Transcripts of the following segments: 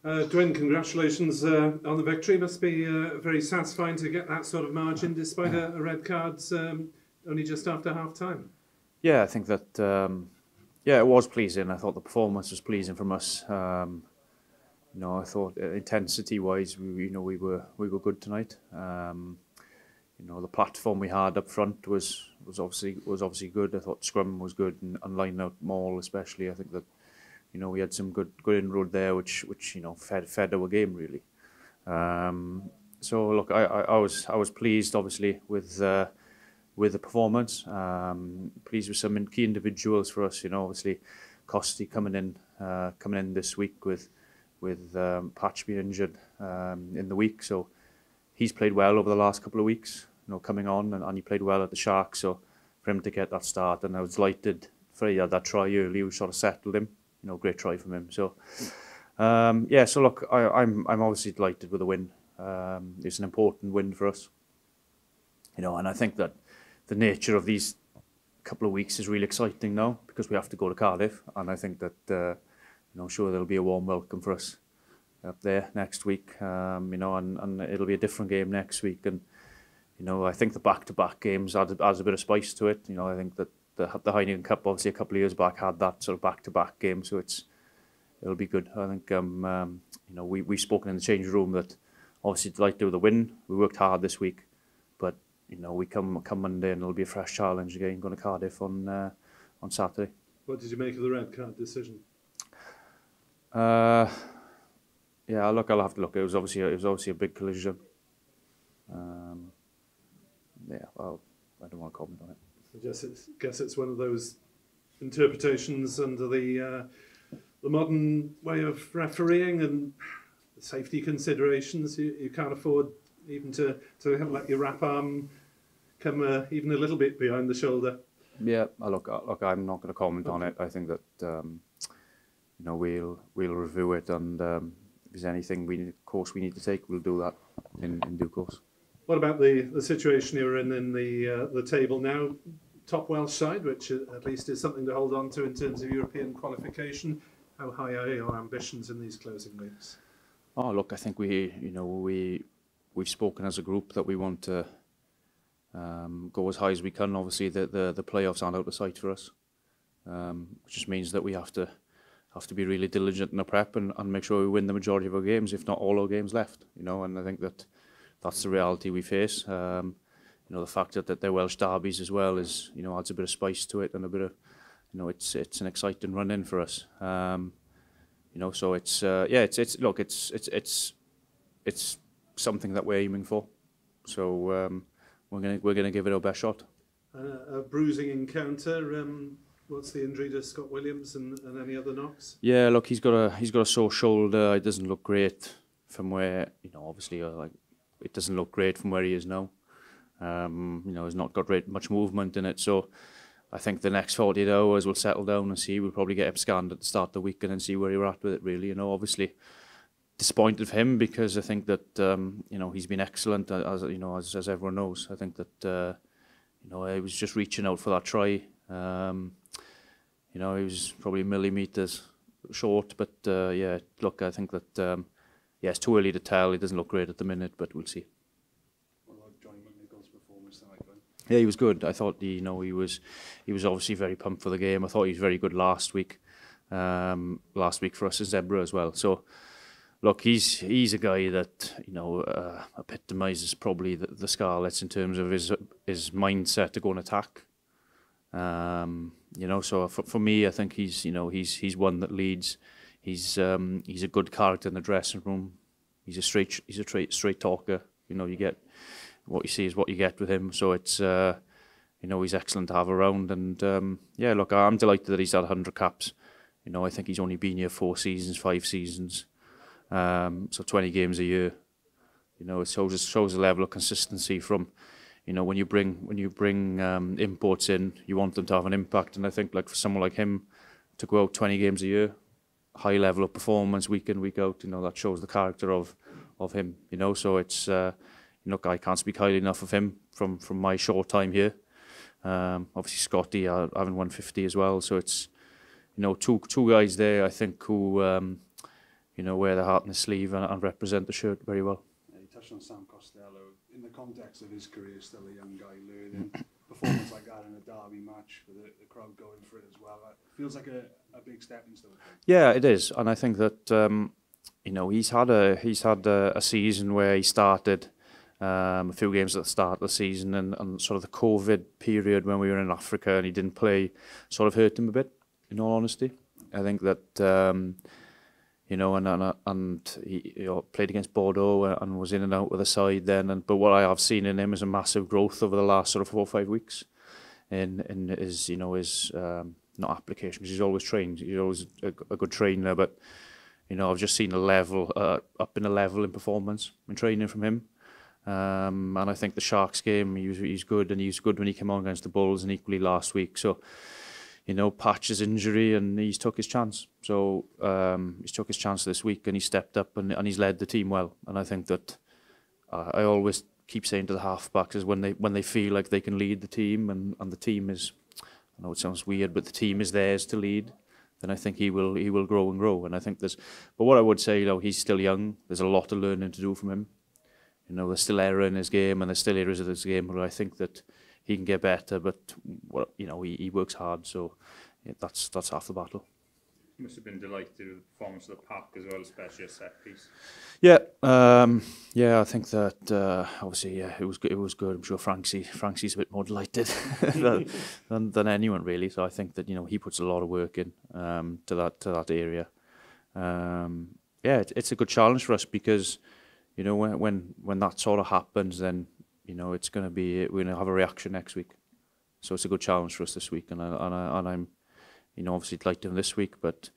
Dwayne, congratulations on the victory. Must be very satisfying to get that sort of margin despite a red card only just after half time. Yeah, I think that it was pleasing. I thought the performance was pleasing from us. I thought intensity-wise, we were good tonight. The platform we had up front was obviously good. I thought scrum was good and line out maul especially. I think that we had some good inroad there, which fed our game really. So look, I was pleased obviously with the performance. Pleased with some key individuals for us. Obviously, Costi coming in this week with Parc being injured in the week, so he's played well over the last couple of weeks. Coming on and he played well at the Sharks. So for him to get that start, and I was delighted for that try early, which sort of settled him. Great try from him. So so look, I'm obviously delighted with the win. It's an important win for us. And I think that the nature of these couple of weeks is really exciting now because we have to go to Cardiff, and I think that sure there'll be a warm welcome for us up there next week. And it'll be a different game next week, and I think the back-to-back games adds a bit of spice to it. I think that the Heineken Cup obviously a couple of years back had that sort of back-to-back game, so it'll be good. I think we've spoken in the change room that obviously delighted with the win. We worked hard this week, but we come Monday and it'll be a fresh challenge again going to Cardiff on Saturday. What did you make of the red card decision? Look, I'll have to look. It was obviously a big collision. I don't want to comment on it. I guess it's one of those interpretations under the modern way of refereeing and the safety considerations. You can't afford even to let your wrap arm come even a little bit behind the shoulder. Yeah, look, I'm not going to comment on it. I think that we'll review it, and if there's anything we need to take, we'll do that in due course. What about the situation you're in the table now? Top Welsh side, which at least is something to hold on to in terms of European qualification. How high are your ambitions in these closing weeks? Oh, look, I think we've spoken as a group that we want to go as high as we can. Obviously, the playoffs aren't out of sight for us, which just means that we have to be really diligent in our prep and make sure we win the majority of our games, if not all our games left. And I think that's the reality we face. The fact that they're Welsh derbies as well is adds a bit of spice to it and a bit of it's an exciting run in for us. So it's something that we're aiming for. So we're gonna give it our best shot. A bruising encounter. What's the injury to Scott Williams and any other knocks? Yeah, look, he's got a sore shoulder. It doesn't look great from where obviously it doesn't look great from where he is now. He's not got much movement in it, so I think the next 48 hours we'll settle down and see. We'll probably get him scanned at the start of the week and then see where we're at with it. Really, obviously disappointed for him because I think that he's been excellent as everyone knows. I think that he was just reaching out for that try. He was probably millimetres short, but look, I think that it's too early to tell. It doesn't look great at the minute, but we'll see. Yeah, he was good. I thought he was obviously very pumped for the game. I thought he was very good last week. Last week for us as Zebra as well. So, look, he's a guy that epitomises probably the Scarlets in terms of his mindset to go and attack. So for me, I think he's one that leads. He's a good character in the dressing room. He's a straight talker. You get what you see is what you get with him. So it's he's excellent to have around. And look, I'm delighted that he's had 100 caps. I think he's only been here 5 seasons. So 20 games a year. It shows a level of consistency from. When you bring imports in, you want them to have an impact. And I think like for someone like him to go out 20 games a year, high level of performance week in, week out, that shows the character of him. So it's. Look, I can't speak highly enough of him from my short time here. Obviously, Scotty having 150 as well. So it's two guys there, I think, who wear their heart on their sleeve and represent the shirt very well. Yeah, you touched on Sam Costello. In the context of his career, still a young guy learning. Performance like that in a derby match with the crowd going for it as well. It feels like a big stepping stone. Yeah, it is, and I think that he's had a season where he started a few games at the start of the season, and sort of the COVID period when we were in Africa and he didn't play sort of hurt him a bit. In all honesty, I think that and he played against Bordeaux and was in and out with the side then. But what I have seen in him is a massive growth over the last sort of 4 or 5 weeks in his not application, because he's always trained. He's always a good trainer, but I've just seen a level up in a level in performance in training from him. And I think the Sharks game, he's good, and he's good when he came on against the Bulls, and equally last week. So, Patch's injury, and he's took his chance. So he's took his chance this week, and he stepped up, and he's led the team well. And I think that I always keep saying to the halfbacks is when they feel like they can lead the team, and the team is, I know it sounds weird, but the team is theirs to lead, then I think he will grow and grow. And I think but what I would say, he's still young. There's a lot of learning to do from him. There's still error in his game, and there's still areas of his game where I think that he can get better, but he works hard, so that's half the battle. You must have been delighted with the performance of the Parc as well, especially a set piece. Yeah, I think that obviously it was good. I'm sure Frankie's a bit more delighted than anyone really. So I think that he puts a lot of work in to that area. It's a good challenge for us because when that sort of happens, then it's going to be, we're going to have a reaction next week. So it's a good challenge for us this week, and I'm obviously delighted this week, but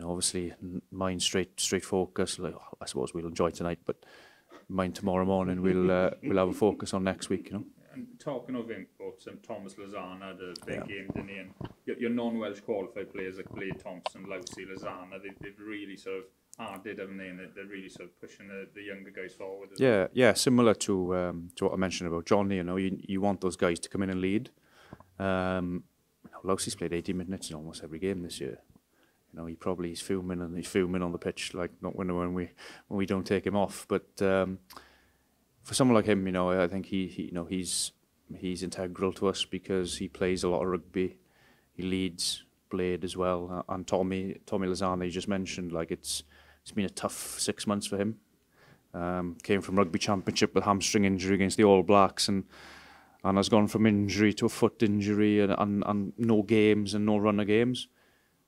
obviously mine straight focus. Like, I suppose we'll enjoy tonight, but mine tomorrow morning we'll have a focus on next week. And talking of imports, Thomas Lozana had a big game, didn't he? And your non-Welsh qualified players like Blair Thompson, Lousy, Lozana, they've really sort of did, haven't they? And they're really sort of pushing the younger guys forward. Yeah, similar to what I mentioned about Johnny. You want those guys to come in and lead. Lousy's played 80 minutes in almost every game this year. He's fuming on the pitch, like not when we don't take him off. But for someone like him, I think he's integral to us because he plays a lot of rugby. He leads Blade as well, and Tommy Lozana, you just mentioned, like it's been a tough 6 months for him. Came from rugby championship with hamstring injury against the All Blacks, and has gone from injury to a foot injury, and no games and no run of games.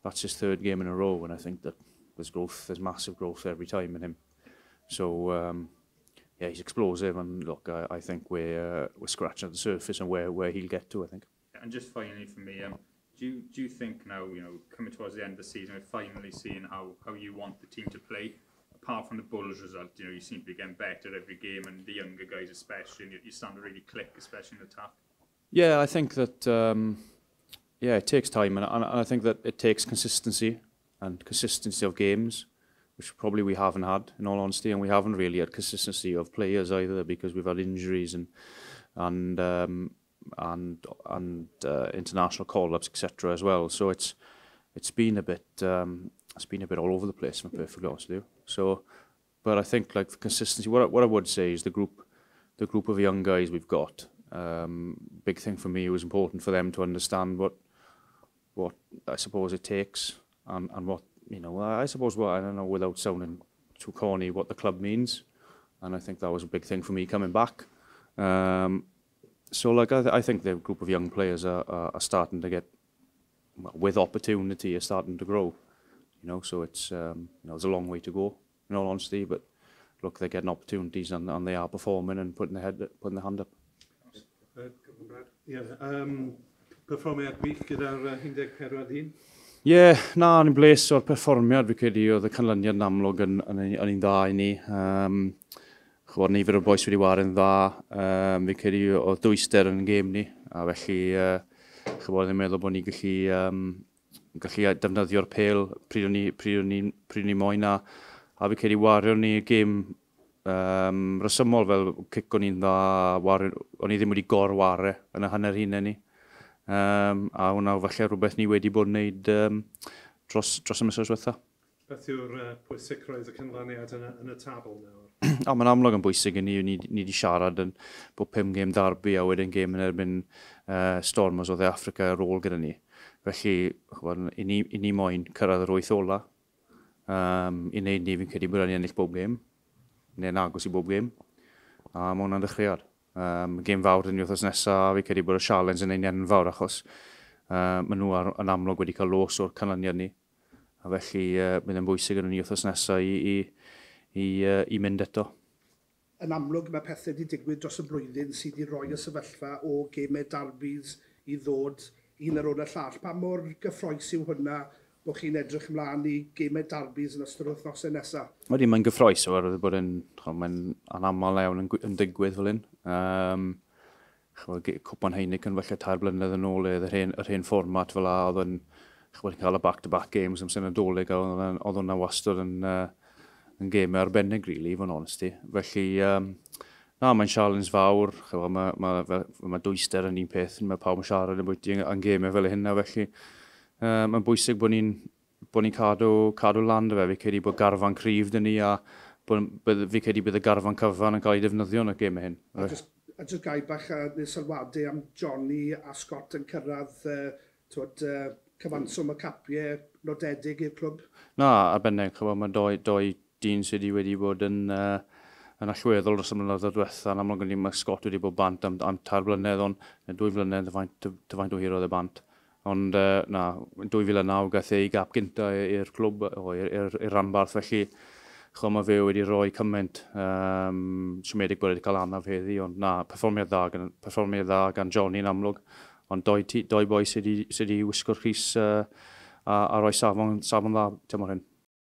That's his third game in a row, and I think that there's massive growth every time in him. So he's explosive, and look, I think we're scratching at the surface and where he'll get to, I think. And just finally for me, do you think now, coming towards the end of the season, we're finally seeing how you want the team to play? Apart from the Bulls result, you seem to be getting better every game, and the younger guys especially, and you stand to really click, especially in attack. Yeah, I think that it takes time, and I think that it takes consistency of games, which probably we haven't had, in all honesty, and we haven't really had consistency of players either, because we've had injuries and international call-ups, etc. as well. So it's been a bit all over the place, if I'm perfectly honest with you. So, but I think like the consistency. What I would say is the group of young guys we've got. Big thing for me, it was important for them to understand what I suppose it takes, and what I suppose I don't know, without sounding too corny, what the club means. And I think that was a big thing for me coming back. So like I think the group of young players are starting to get, with opportunity, are starting to grow. So it's there's a long way to go, in all honesty. But look, they're getting opportunities, and they are performing and putting their hand up. Perfformiad gwych gyda'r 14 Ie, yn bles o'r perfformiad, fi credu oedd y canlyniad yn amlwg yn un dda i ni. Chwod nifer o'r boes wedi warin dda. Fi credu oedd dwyster yn gêm ni, a felly chwod ni'n meddwl bod ni gallu defnyddio'r pêl pryd ni moyn, a fi credu wario ni gêm resymol fel cic o'n i'n dda, o'n i ddim wedi gorware yn y hanner hunain ni. A hwnna falle rhywbeth ni wedi bod yn wneud dros y misoedd diwetha. Beth yw'r pwysigrwydd y canlyniad yn y tabl nawr? O, mae'n amlwg yn bwysig i ni wedi siarad yn bod 5 gêm Derby a wedyn gêm yn erbyn Stormers o dde Africa ar ôl gyda ni. Felly, i ni moyn cyrraedd yr 8 ola. I wneud ni fi'n credu bod ni'n ennill bob gêm, neu'n agos i bob gêm. A mae hwnna'n dechreuad. Gêm fawr yn wythnos nesaf, fi'n credu bod y Scarlets yn ein fawr achos maen nhw yn amlwg wedi cael los o'r canlyniad ni. A felly, bydd yn bwysig yn y wythnos nesaf i mynd eto. Yn amlwg mae pethau wedi digwydd dros y blwyddyn sydd wedi rhoi y sefyllfa o gemau Derbys i ddod un ar ôl y llall. Pa mor gyffroes yw hwnna bod chi'n edrych ymlaen i gemau Derbys yn ystod wythnosau nesaf? Mae'n gyffroes oherwydd bod yn anaml iawn yn digwydd fel hyn. Cwpan Heinig yn felly 3 blynedd yn ôl yr hen fformat fel a oedd yn cael y back-to-back games am sy'n nadolig a oedd hwnna wastad yn gemau arbennig, really, fo'n honesty. Felly, mae'n challenge fawr. Mae dwyster yn un peth, mae pawb yn siarad yn bwyty yn gemau fel hynna. Felly, mae'n bwysig bod ni'n cadw land o fe. Fi credu bod garfan cryf dyn ni a fi credu bydd y garfan cyfan yn cael ei defnyddio yn y gemau hyn. A jyst gai bach neu sylwadau am Johnny a Scott yn cyrraedd cyfanswm y capiau nodedig i'r clwb? Na, arbennig. Mae doi dyn sydd wedi bod yn allweddol dros y mlynedd diwetha. Yn amlwg mae Scott wedi bod bant am 3 blynedd, ond 2 blynedd dyfaint o hir oedd y bant. Ond 2009 gaeth ei gap gynta i'r clwb, i'r ranbarth, felly mae fe wedi rhoi cymaint. Siomedig bod wedi cael anaf heddi, ond perfformiad dda gan Johnny yn amlwg. Ond doi boi sydd wedi wisgo'r Rhys a rhoi safon dda, ti'n hyn.